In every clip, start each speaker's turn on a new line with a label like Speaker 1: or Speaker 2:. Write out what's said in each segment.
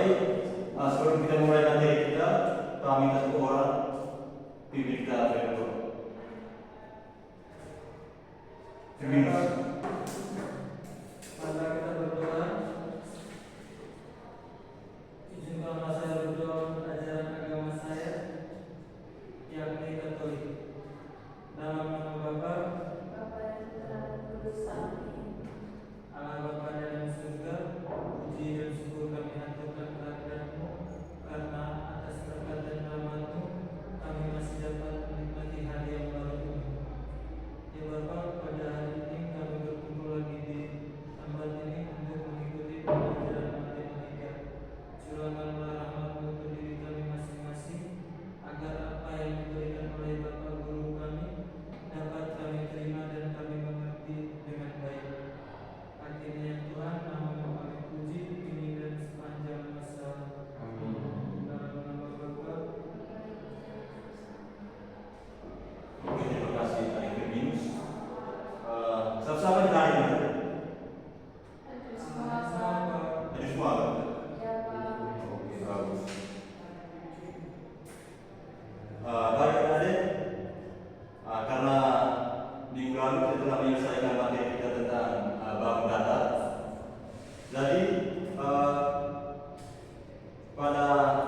Speaker 1: Baik, sebelum kita mulai materi kita minta satu orang pimpin kita berdoa.
Speaker 2: Mari kita berdoa. Izinkanlah saya berdoa untuk ajaran agama saya, yakni Katolik. Dalam nama Bapa, Allah Bapa yang di surga, puji dan syukur kami aturkan kehadirat-Mu, karena atas berkat dan rahmat-Mu kami masih dapat menikmati hari yang baru ini. Ya Bapa, pada hari ini kami berkumpul lagi di tempat ini untuk mengikuti pelajaran matematika. Curahkanlah rahmat-Mu untuk diri kami masing-masing, agar apa yang diberikan oleh Bapak Guru kami dapat kami terima dan kami mengerti dengan baik. Akhirnya ya Tuhan, nama-Mu kami puji kini dan sepanjang masa. Amin. Dalam nama Bapa.
Speaker 1: Oke, terima kasih Pak Firminus. Sama-sama kita hari ini. Hadir semua, Pak? Oke, bagus. Baik adik, karena minggu lalu kita telah menyelesaikan materi kita tentang bangun datar. Jadi pada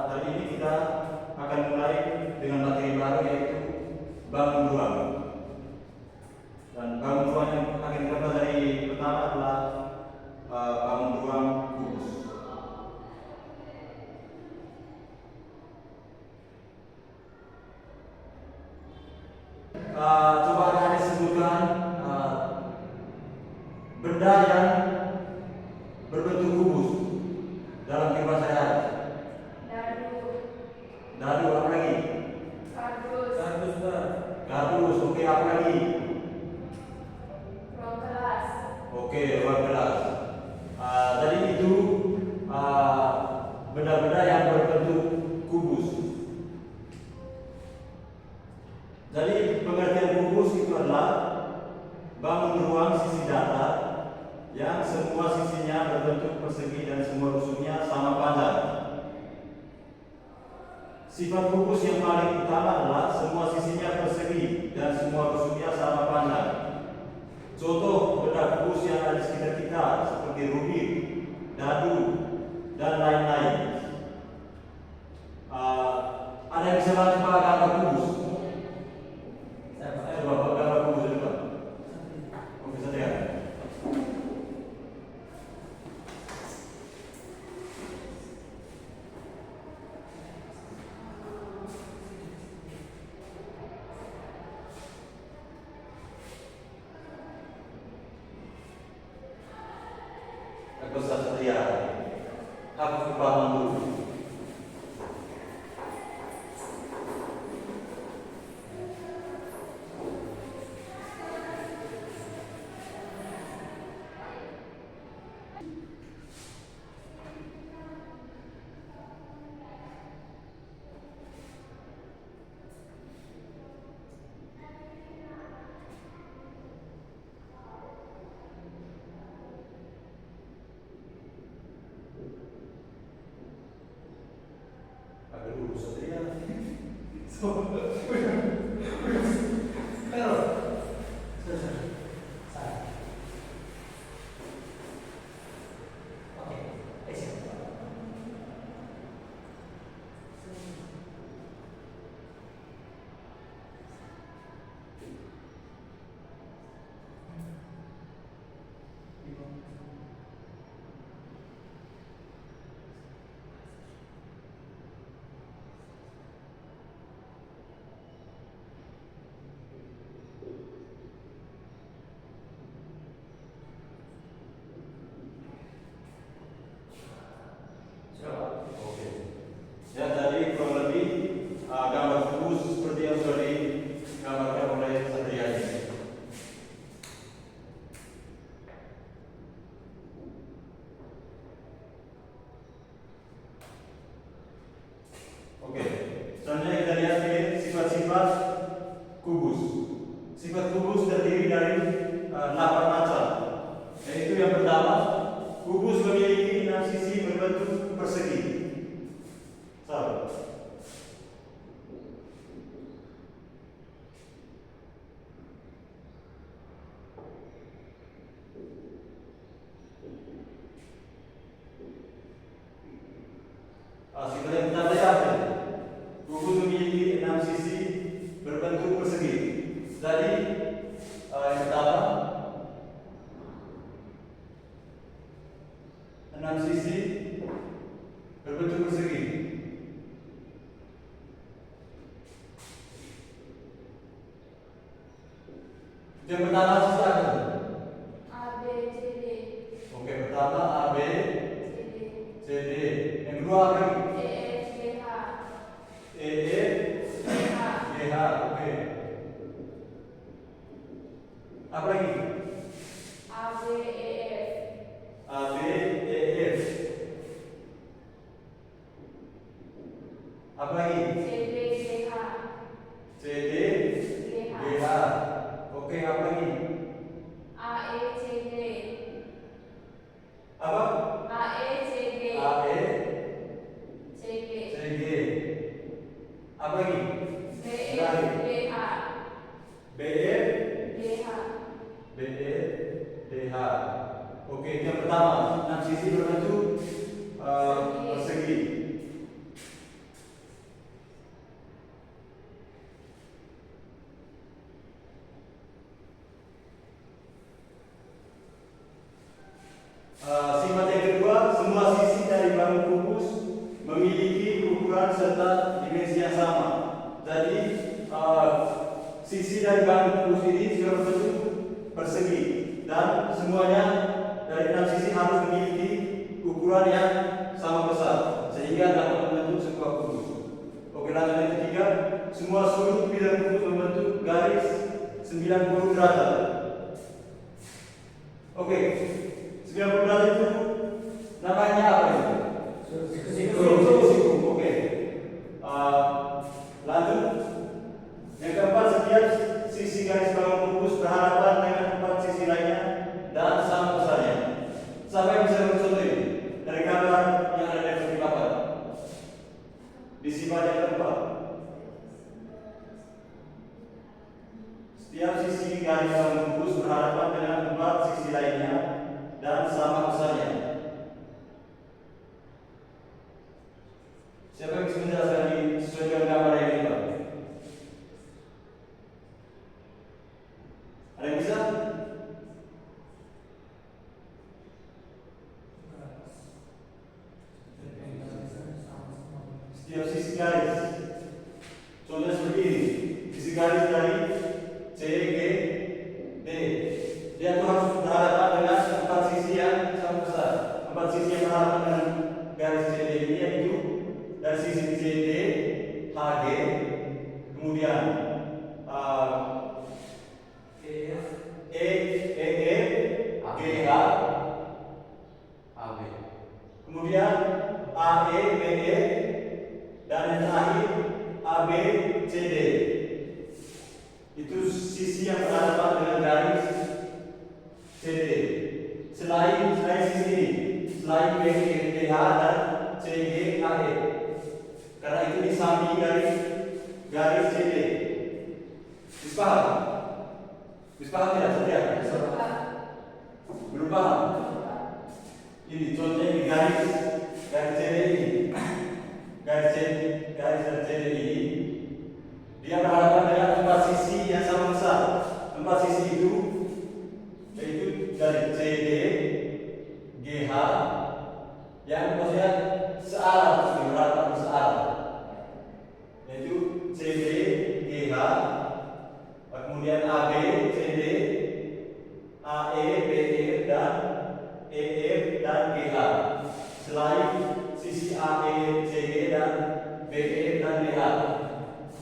Speaker 1: hari ini kita akan mulai dengan materi baru, yaitu bangun ruang. Dan bangun ruang yang akan kita pelajari pertama adalah bangun ruang kubus. Coba adik sebutkan benda yang berbentuk kubus dalam kehidupan sehari-hari. Dadu, apa lagi?
Speaker 2: Kardus, Pak.
Speaker 1: Kardus, oke, apa lagi?
Speaker 3: Ruang kelas.
Speaker 1: Oke, ruang kelas. Tadi itu benda-benda yang berbentuk kubus. Jadi pengertian kubus itu adalah bangun ruang sisi datar yang semua sisinya berbentuk persegi dan semua rusuknya sama panjang. Sifat kubus yang paling utama adalah semua sisinya persegi dan semua rusuknya sama panjang. Contoh benda kubus yang ada di sekitar kita seperti rubik, dadu, dan lain-lain. Ada yang bisa bantu Pak gambar kubus? Coba gambar kubus dulu Pak. Oke, saya. Aku Satria, aku kebangun dulu. 6 sisi berbentuk persegi. Yang pertama sisi apa?
Speaker 3: A, B, C, D.
Speaker 1: Oke, pertama A, B,
Speaker 3: C, D.
Speaker 1: C, D. Yang kedua apa lagi?
Speaker 3: E, F, G, H.
Speaker 1: E, F,
Speaker 3: G, H.
Speaker 1: G, H. Oke. Apa lagi?
Speaker 3: A, B, E, F.
Speaker 1: A, B, E, F. Apa lagi?
Speaker 3: C, D, G, H.
Speaker 1: C, D,
Speaker 3: G, H.
Speaker 1: G, H. Oke, apa lagi?
Speaker 3: A, E, C, D.
Speaker 1: Apa?
Speaker 3: A, E, C, D.
Speaker 1: A, E,
Speaker 3: C, G.
Speaker 1: C, G. Apa lagi?
Speaker 3: B, F, G, H.
Speaker 1: B, F,
Speaker 3: G, H.
Speaker 1: B, F, D, H. Oke, itu yang pertama. 6 sisi berbentuk persegi. Sifat yang kedua, semua sisi dari bangun kubus memiliki ukuran serta dimensi yang sama. Jadi sisi dari bangun kubus ini sudah berbentuk persegi dan semuanya dari 6 sisi harus memiliki ukuran yang sama besar sehingga dapat membentuk sebuah kubus. Oke, lanjut yang ketiga, semua sudut bidang kubus membentuk garis 90 derajat. Oke, 90 derajat itu namanya apa itu? Siku. Oke. Lanjut. Yang keempat, setiap sisi garis bangun kubus berhadapan dengan 4 sisi lainnya dan sama besarnya. Siapa yang bisa mencontoh ini? Dari gambar yang ada di papan. Di sifat yang keempat. Setiap sisi garis bangun kubus berhadapan dengan 4 sisi lainnya dan sama besarnya. Siapa yang bisa menjelaskan ini sesuai dengan gambar yang ini, Pak? Ada yang bisa? Setiap sisi garis, contohnya seperti ini. Sisi garis dari C, G, D. Dia itu harus berhadapan dengan 4 sisi yang sama besar. 4 sisi yang berhadapan dengan garis CD ini yaitu dari sisi CD, HG, kemudian EF, GH, AB. Kemudian AE, BE, dan yang terakhir AB, CD. Itu sisi yang berhadapan dengan garis CD. Selain sisi ini, selain BGH dan CG, AE. Karena itu di samping dari garis CD. Bisa paham? Bisa paham tidak? Setiap? Belum paham? Ini contohnya di garis CD ini. Garis CD ini dia berhadapan dengan 4 sisi yang sama besar. 4 sisi itu yaitu dari CD, GH yang maksudnya searah, berhadapan searah, yaitu CD, GH, kemudian AB, CD, AE, BE, dan EF dan GH. Selain sisi AE, CG, dan BE dan DH.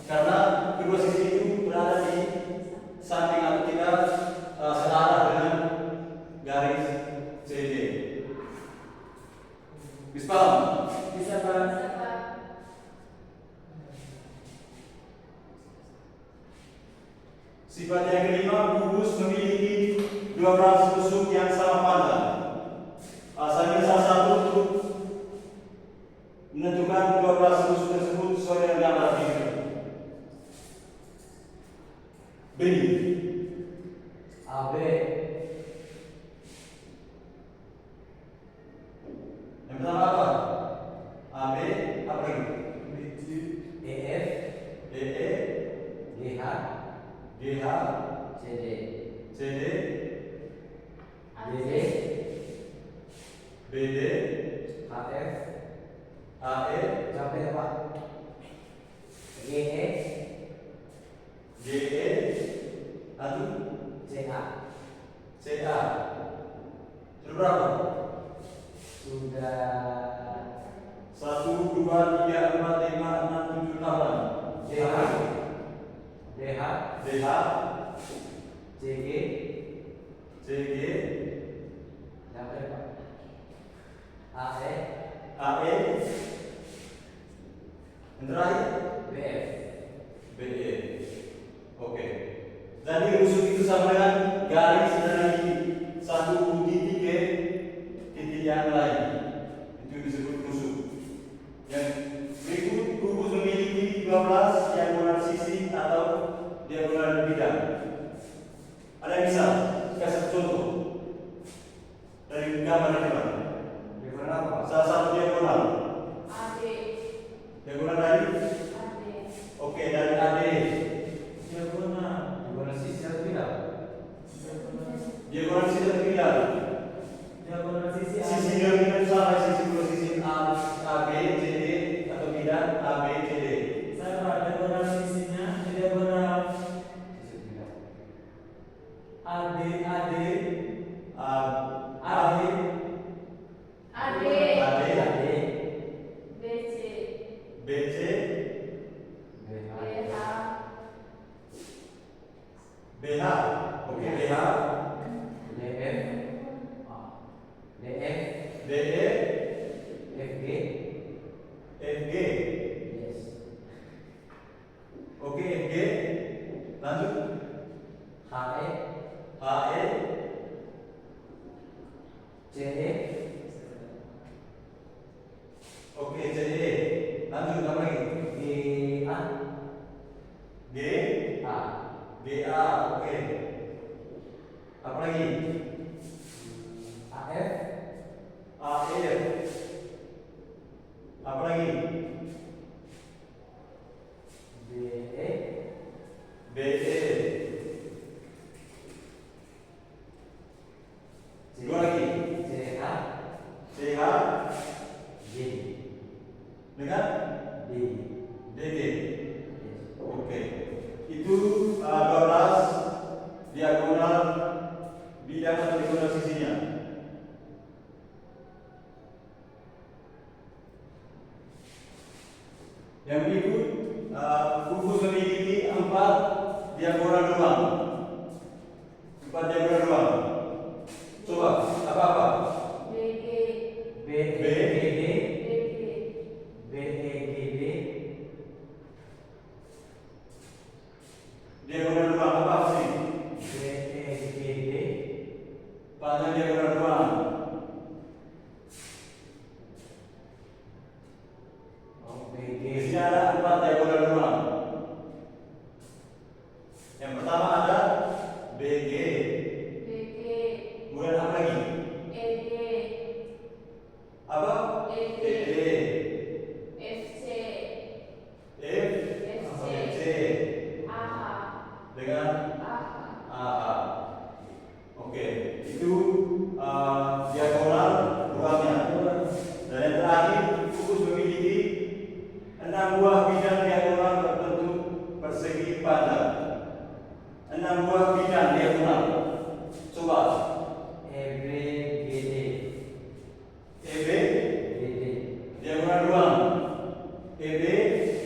Speaker 1: Karena kedua sisi itu berada di samping atau tidak searah dengan garis CD. Bisa paham?
Speaker 2: Bisa, Pak.
Speaker 1: Sifat yang kelima, kubus memiliki 12 tusuk yang sama panjang. Asalnya salah satu untuk menentukan 12 tusuk tersebut sesuai dengan gambar ini. Beni.
Speaker 4: AB.
Speaker 1: Yang pertama apa? AB, apa lagi?
Speaker 4: EF.
Speaker 1: EE,
Speaker 4: GH.
Speaker 1: GH,
Speaker 4: CD.
Speaker 1: CD,
Speaker 4: BB.
Speaker 1: berapa?
Speaker 4: Sudah
Speaker 1: 1, 2, 3, 4, 5, 6, 7, 8.
Speaker 4: DH, DH,
Speaker 1: DH,
Speaker 4: CG,
Speaker 1: CG,
Speaker 4: siapa ya Pak? AE,
Speaker 1: AE, yang terakhir
Speaker 4: BF.
Speaker 1: BE. Oke. Jadi rusuk itu sama dengan garis dari satu titik ke titik yang lain. Itu disebut rusuk. Yang berikut kubus memiliki 12 diagonal sisi atau diagonal bidang. Ada yang bisa kasih contoh dari gambar ini Pak?
Speaker 4: Diagonal apa?
Speaker 1: Salah satu diagonal.
Speaker 3: AD.
Speaker 1: Diagonal dari?
Speaker 3: AD.
Speaker 1: Oke, dari AD.
Speaker 2: Diagonal.
Speaker 4: Diagonal sisi atau bidang?
Speaker 1: Diagonal sisi atau bidang?
Speaker 2: Diagonal sisi
Speaker 1: Sisi dominan sama sisi posisi A, B, C, D atau bidang A, B, C, D.
Speaker 2: Saya Pak, diagonal sisinya diagonal
Speaker 4: Sisi bidang.
Speaker 2: AD
Speaker 1: A,
Speaker 2: AD
Speaker 3: AD.
Speaker 1: AD,
Speaker 4: AD,
Speaker 3: BC.
Speaker 1: BC,
Speaker 4: BH,
Speaker 3: BH.
Speaker 1: BH. Oke, BH,
Speaker 4: DF, DF,
Speaker 1: DE,
Speaker 4: FG,
Speaker 1: FG.
Speaker 4: yes,
Speaker 1: Oke, FG. Lanjut.
Speaker 4: HE,
Speaker 1: HE,
Speaker 4: CE,
Speaker 1: oke, CE. Lanjut apa lagi?
Speaker 4: GA,
Speaker 1: G,
Speaker 4: A,
Speaker 1: GA. Oke. Apa lagi?
Speaker 4: AF,
Speaker 1: AF. Apa lagi?
Speaker 4: BE,
Speaker 1: BE. Dua lagi.
Speaker 4: CH,
Speaker 1: CH
Speaker 4: D,
Speaker 1: dengan
Speaker 4: D,
Speaker 1: DG.
Speaker 4: yes.
Speaker 1: Oke. Itu 12 diagonal bidang atau diagonal sisinya. Yang berikut kubus memiliki 4 diagonal ruang. 4 diagonal ruang. Coba apa-apa?
Speaker 3: BG.
Speaker 4: BEGD,
Speaker 3: BG.
Speaker 4: BEGD,
Speaker 1: Diagonal ruang apa sih?
Speaker 4: BEGD,
Speaker 1: Panjang diagonal ruang. Di sini ada 4 diagonal ruang. Yang pertama ada BG.
Speaker 3: BG.
Speaker 1: Kemudian apa lagi?
Speaker 3: EG.
Speaker 1: Apa?
Speaker 3: EG.
Speaker 1: ED.
Speaker 3: FC.
Speaker 1: F.
Speaker 3: FC.
Speaker 1: C.
Speaker 3: AH.
Speaker 1: Dengan
Speaker 3: AH.
Speaker 1: AA. Oke, itu diagonal ruangnya. Dan yang terakhir, kubus memiliki 6 buah bidang diagonal berbentuk persegi panjang. 6 buah bidang diagonal. Coba
Speaker 4: EBGD,
Speaker 1: EB
Speaker 4: GD,
Speaker 1: diagonal ruang. EB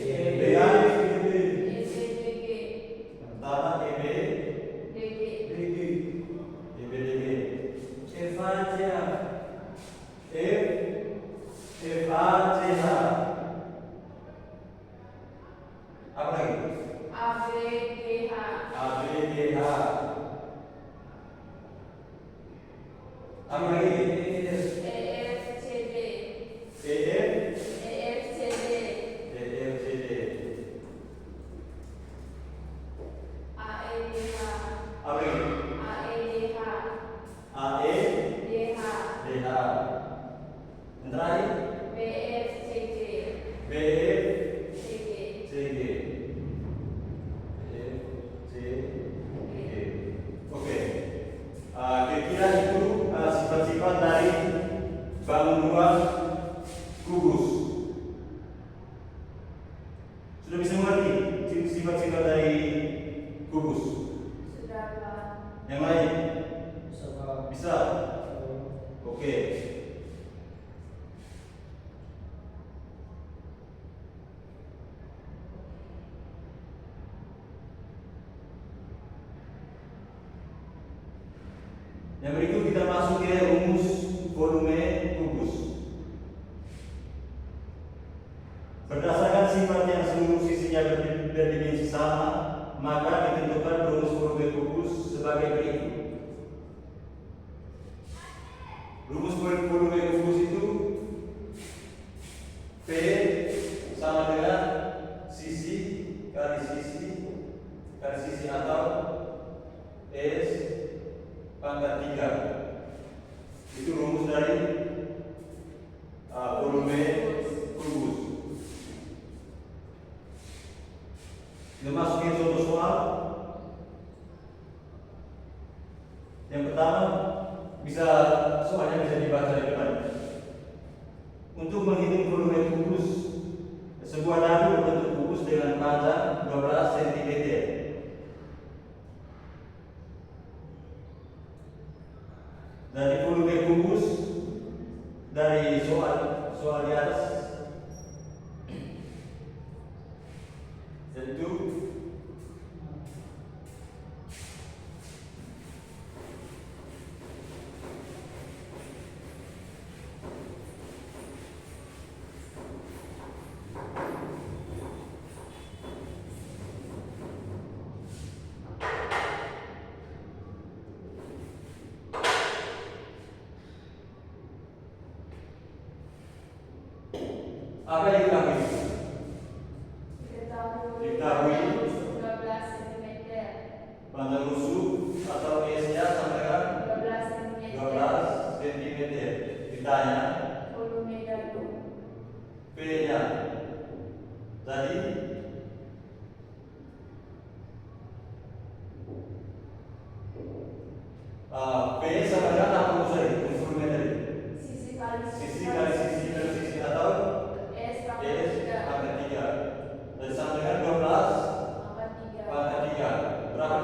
Speaker 4: EB,
Speaker 1: dengan
Speaker 3: EBG.
Speaker 1: pertama EB
Speaker 3: DG.
Speaker 1: EBDG.
Speaker 2: FACA.
Speaker 1: F FACH. Apa lagi?
Speaker 3: ABGH.
Speaker 1: ABGH. Apa lagi?
Speaker 3: EFCD.
Speaker 1: EF
Speaker 3: EFCD.
Speaker 1: EFCD.
Speaker 3: AEDH.
Speaker 1: Apa lagi?
Speaker 3: AEDH.
Speaker 1: AE
Speaker 3: DH.
Speaker 1: DH. Yang terakhir
Speaker 3: BFCG.
Speaker 1: BF
Speaker 3: CG.
Speaker 1: CG. CG. Oke. Kira-kira itu sifat-sifat dari bangun ruang kubus. Sudah bisa mengerti sifat-sifat dari kubus?
Speaker 3: Sudah Pak.
Speaker 1: Yang lain
Speaker 2: Bisa Pak.
Speaker 1: bisa? Oke. Oke. Yang berikut kita masuk ke rumus volume kubus. Berdasarkan sifat yang seluruh sisinya berdimensi sama, maka ditentukan rumus volume kubus sebagai berikut. Rumus volume kubus itu P sama dengan sisi kali sisi atau S pangkat 3. Itu rumus dari volume kubus. Kita masukin contoh soal. Yang pertama, soalnya bisa dibaca di depan. Untuk menghitung volume kubus sebuah dadu berbentuk kubus dengan panjang 12 cm. Dari volume kubus dari soal di atas yaitu apa yang diketahui? Diketahui
Speaker 3: 12 cm.
Speaker 1: panjang rusuk atau S-nya sama dengan
Speaker 3: 12 cm.
Speaker 1: 12 cm. Ditanya
Speaker 3: Volume dadu.
Speaker 1: P-nya tadi P sama dengan apa maksudnya? Volume tadi
Speaker 3: Sisi kali
Speaker 1: sisi kali sisi atau
Speaker 3: S
Speaker 1: S
Speaker 3: pangkat 3.
Speaker 1: pangkat 3 dan sama dengan 12 pangkat 3. Berapa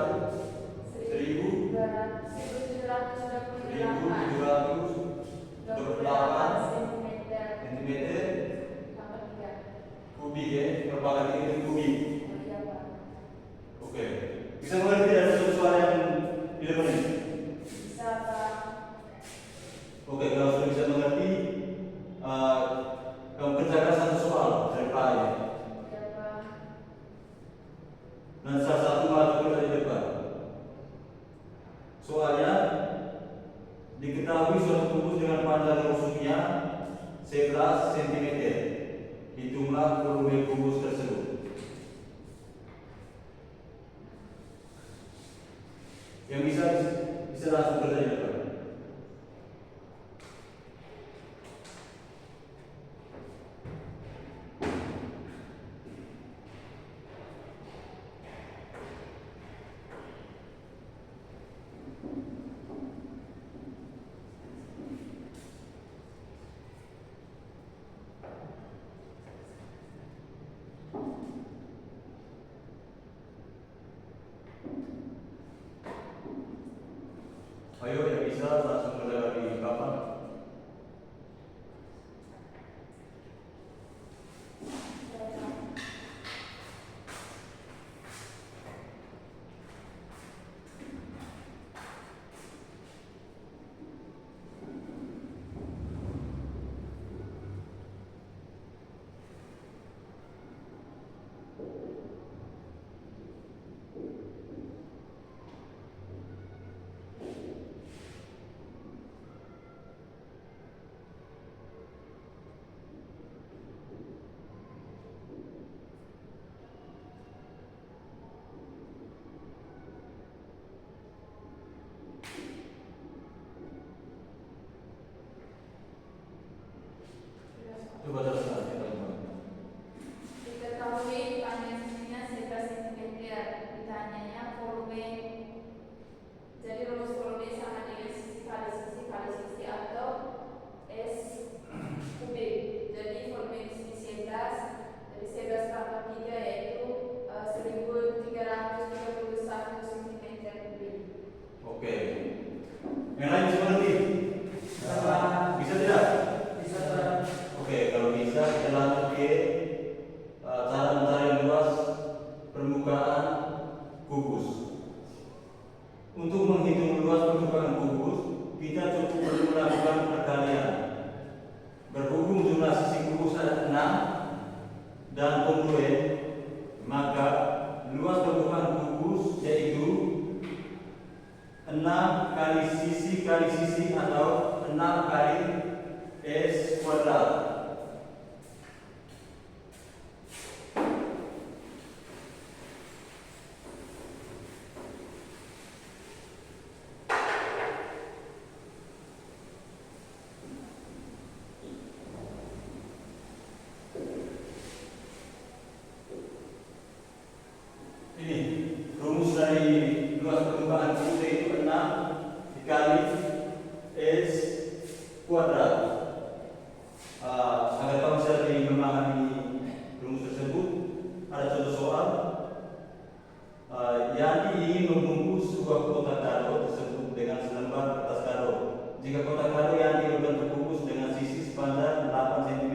Speaker 1: itu? 1728 cm kubik ya, perpangkat itu kubik. Oke, bisa mengerti dari soal yang di depan ini? Oke, kalau sudah bisa mengerti, kamu kerjakan satu soal dari Pak ya. Dan salah satu melakukan dari depan. Soalnya diketahui suatu kubus dengan panjang rusuknya 11 cm. Hitunglah volume kubus tersebut. Yang bisa langsung kerja depan. Ayo yang bisa langsung kerja di papan. Coba teruskan teman-teman.
Speaker 3: Diketahui panjang sisinya 11 cm. Ditanyanya volume. Jadi rumus volume sama dengan sisi kali sisi atau S kubik. Jadi volume di sini 11. Jadi 11 pangkat 3 yaitu 1331 cm kubik.
Speaker 1: Oke. Yang lain bisa mengerti? sisi atau 6 kali S kuadrat. Ini rumus dari luas permukaan bumi itu 6 dikali S kuadrat. Agar kamu bisa lebih memahami rumus tersebut, ada contoh soal. Yani ingin membungkus sebuah kotak kado tersebut dengan selembar kertas kado. Jika kotak kado Yani berbentuk bungkus dengan sisi sepanjang 8 cm,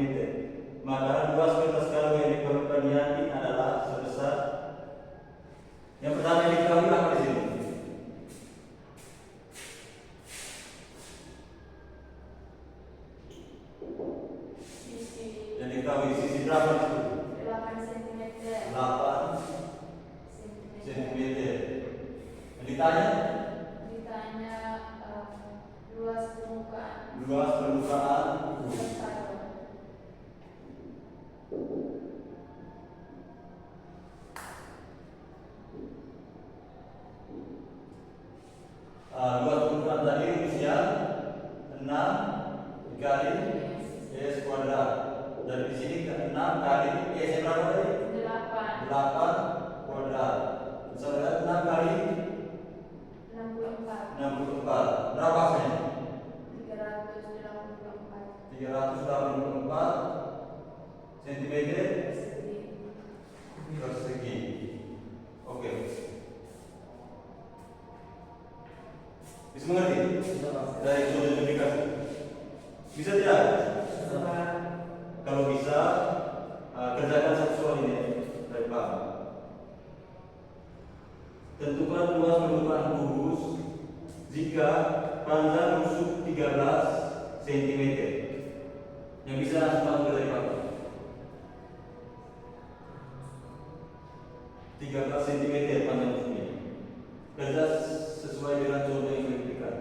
Speaker 1: maka luas kertas kado yang diperlukan Yani adalah sebesar. Yang pertama yang diketahui apa di sini?
Speaker 3: Sisi
Speaker 1: Yang diketahui sisi berapa di situ?
Speaker 3: 8 cm.
Speaker 1: 8 cm. Yang ditanya
Speaker 3: Ditanya luas permukaan
Speaker 1: luas permukaan
Speaker 3: kertas kado.
Speaker 1: luas permukaan tadi rumusnya 6 dikali S kuadrat. Dari sini ke 6 kali S yang berapa tadi?
Speaker 3: 8
Speaker 1: 8 kuadrat. Misalnya 6 kali
Speaker 3: 64
Speaker 1: 64. Berapa hasilnya?
Speaker 3: 384
Speaker 1: 384 cm
Speaker 3: persegi.
Speaker 1: persegi. Oke. Bisa mengerti? Dari contoh yang dikasih. Bisa tidak? Kalau bisa, kerjakan satu soal ini dari Pak. Tentukan luas permukaan kubus jika panjang rusuk 13 cm. Yang bisa langsung dari Pak. 13 cm panjang rusuknya. Kerja sesuai dengan contoh yang diberikan.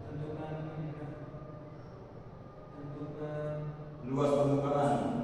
Speaker 2: Tentukan
Speaker 1: Luas permukaan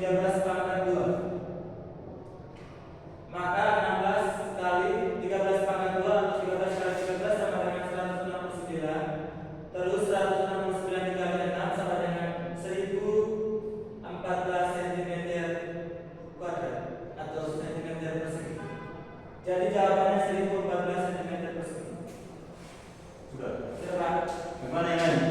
Speaker 2: 13 pangkat 2. Maka 16 kali 13 pangkat 2 atau 13 kali 13 sama dengan 169. Terus 169 dikali 6 sama dengan 1014 cm kuadrat atau cm persegi. Jadi jawabannya 1014 cm persegi.
Speaker 1: Sudah.
Speaker 2: Sudah Pak?
Speaker 1: Gimana yang lain?